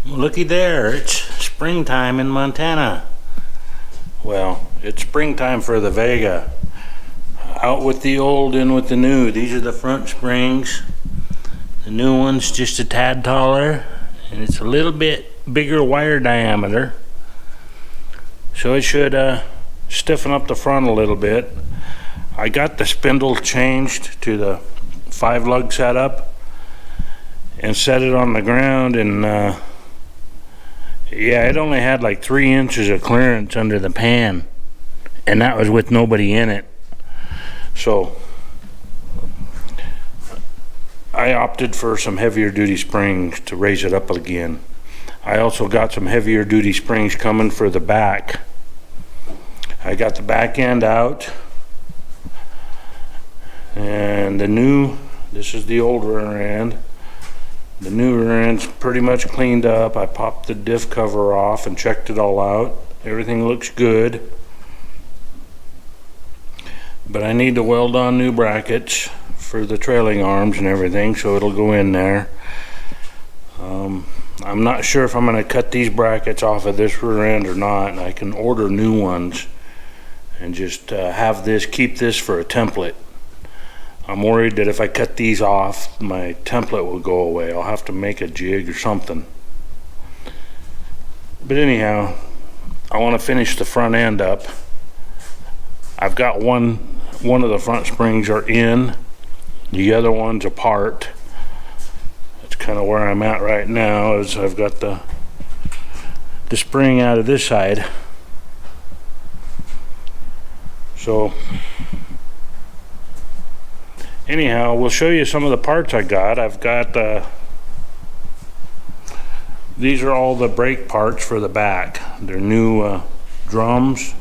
Well, looky there, it's springtime in Montana. Well, it's springtime for the Vega. Out with the old, in with the new. These are the front springs. The new one's just a tad taller, and it's a little bit bigger wire diameter. So it should stiffen up the front a little bit. I got the spindle changed to the 5 lug setup and set it on the ground, and yeah, it only had like 3 inches of clearance under the pan, and that was with nobody in it. So I opted for some heavier duty springs to raise it up again. I also got some heavier duty springs coming for the back. I got the back end out, and this is the old rear end. The new rear end's pretty much cleaned up. I popped the diff cover off and checked it all out. Everything looks good. But I need to weld on new brackets for the trailing arms and everything, so it'll go in there. I'm not sure if I'm going to cut these brackets off of this rear end or not. I can order new ones and just keep this for a template. I'm worried that if I cut these off, my template will go away. I'll have to make a jig or something. But anyhow, I want to finish the front end up. I've got one of the front springs are in, the other one's apart. That's kind of where I'm at right now, is I've got the spring out of this side. So anyhow, we'll show you some of the parts I got. I've got these are all the brake parts for the back. They're new drums,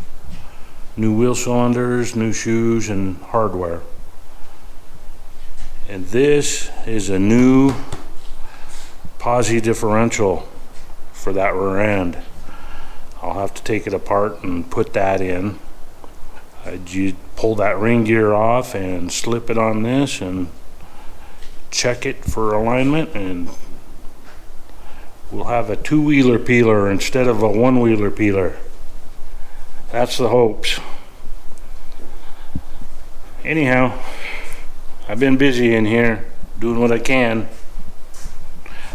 new wheel cylinders, new shoes, and hardware. And this is a new posi differential for that rear end. I'll have to take it apart and put that in. You pull that ring gear off and slip it on this and check it for alignment, and we'll have a 2-wheeler peeler instead of a 1-wheeler peeler. That's the hopes. Anyhow, I've been busy in here doing what I can.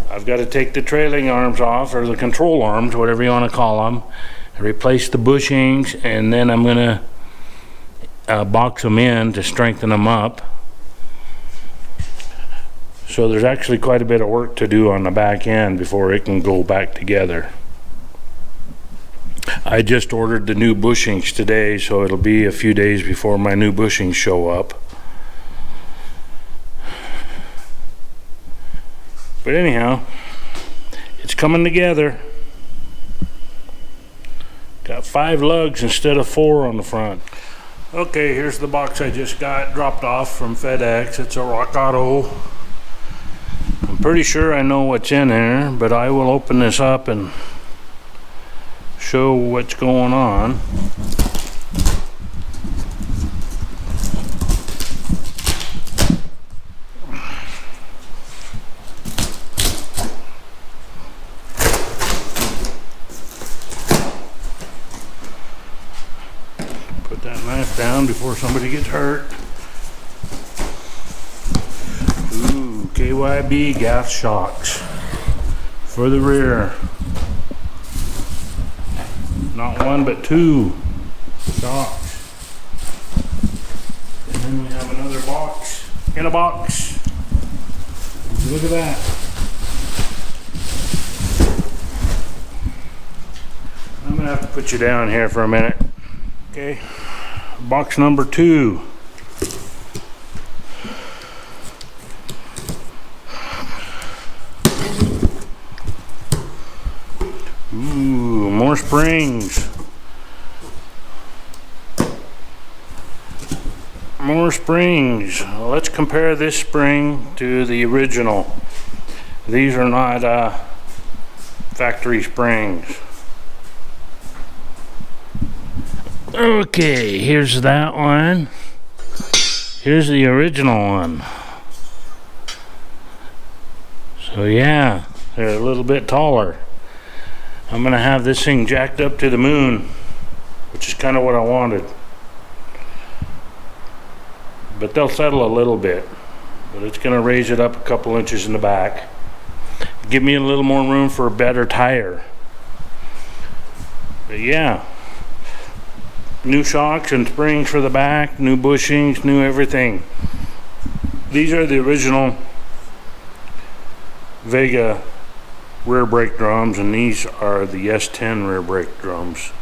I've got to take the trailing arms off, or the control arms, whatever you want to call them, and replace the bushings, and then I'm going to box them in to strengthen them up. So there's actually quite a bit of work to do on the back end before it can go back together. I just ordered the new bushings today, so it'll be a few days before my new bushings show up. But anyhow, it's coming together. Got 5 lugs instead of 4 on the front. Okay, here's the box I just got dropped off from FedEx. It's a Rock Auto. I'm pretty sure I know what's in there, but I will open this up and show what's going on. Put that knife down before somebody gets hurt. Ooh, KYB gas shocks for the rear. Not 1 but 2 shocks. And then we have another box in a box. Look at that. I'm gonna have to put you down here for a minute. Okay, box number 2. Ooh, more springs. More springs. Well, let's compare this spring to the original. These are not factory springs. Okay, here's that one. Here's the original one. So yeah, they're a little bit taller. I'm gonna have this thing jacked up to the moon, which is kind of what I wanted. But they'll settle a little bit, but it's gonna raise it up a couple inches in the back. Give me a little more room for a better tire. But yeah, new shocks and springs for the back, new bushings, new everything. These are the original Vega rear brake drums, and these are the S10 rear brake drums.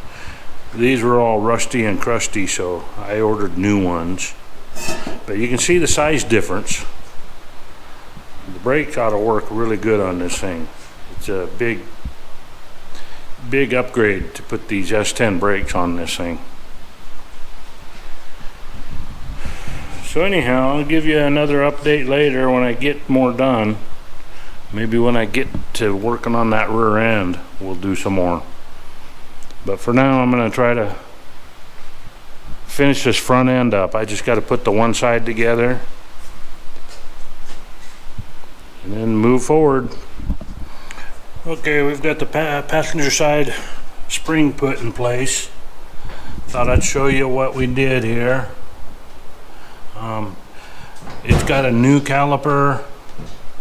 These were all rusty and crusty, so I ordered new ones. But you can see the size difference. The brakes ought to work really good on this thing. It's a big upgrade to put these S10 brakes on this thing. So anyhow, I'll give you another update later when I get more done. Maybe when I get to working on that rear end, we'll do some more. But for now, I'm going to try to finish this front end up. I just got to put the one side together and then move forward. Okay, we've got the passenger side spring put in place. Thought I'd show you what we did here. It's got a new caliper,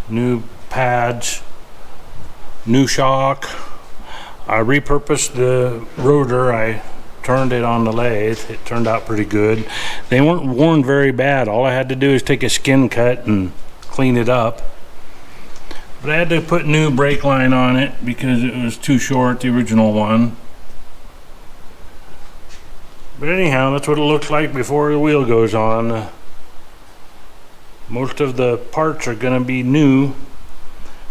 new pads, new shock. I repurposed the rotor. I turned it on the lathe. It turned out pretty good. They weren't worn very bad. All I had to do is take a skin cut and clean it up. But I had to put new brake line on it because it was too short, the original one. But anyhow, that's what it looks like before the wheel goes on. Most of the parts are going to be new.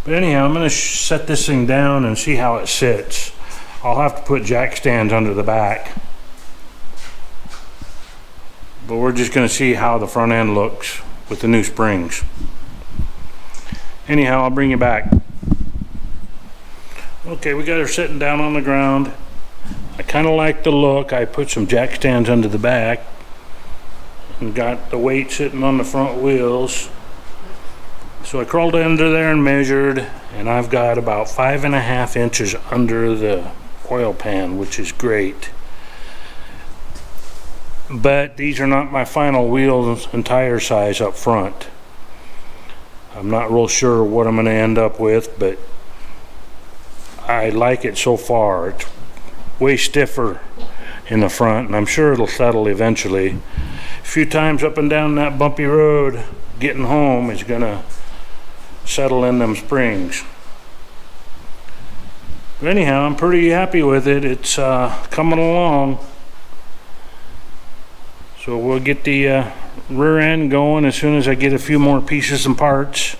But anyhow, I'm going to set this thing down and see how it sits. I'll have to put jack stands under the back. But we're just going to see how the front end looks with the new springs. Anyhow, I'll bring you back. Okay, we got her sitting down on the ground. I kind of like the look. I put some jack stands under the back and got the weight sitting on the front wheels. So I crawled under there and measured, and I've got about 5.5 inches under the oil pan, which is great. But these are not my final wheels and tire size up front. I'm not real sure what I'm going to end up with, but I like it so far. It's way stiffer in the front, and I'm sure it'll settle eventually. A few times up and down that bumpy road, getting home is going to settle in them springs. But anyhow, I'm pretty happy with it. It's coming along. So we'll get the rear end going as soon as I get a few more pieces and parts.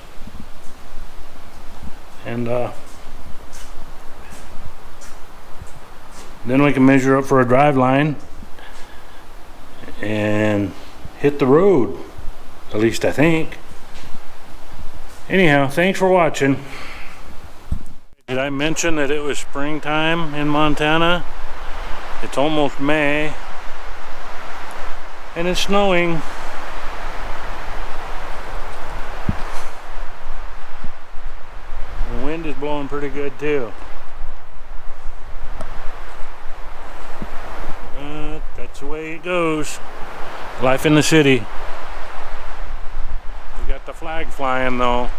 And then we can measure up for a drive line and hit the road, at least I think. Anyhow, thanks for watching. Did I mention that it was springtime in Montana? It's almost May, and it's snowing. The wind is blowing pretty good too. That's the way it goes. Life in the city. We got the flag flying though.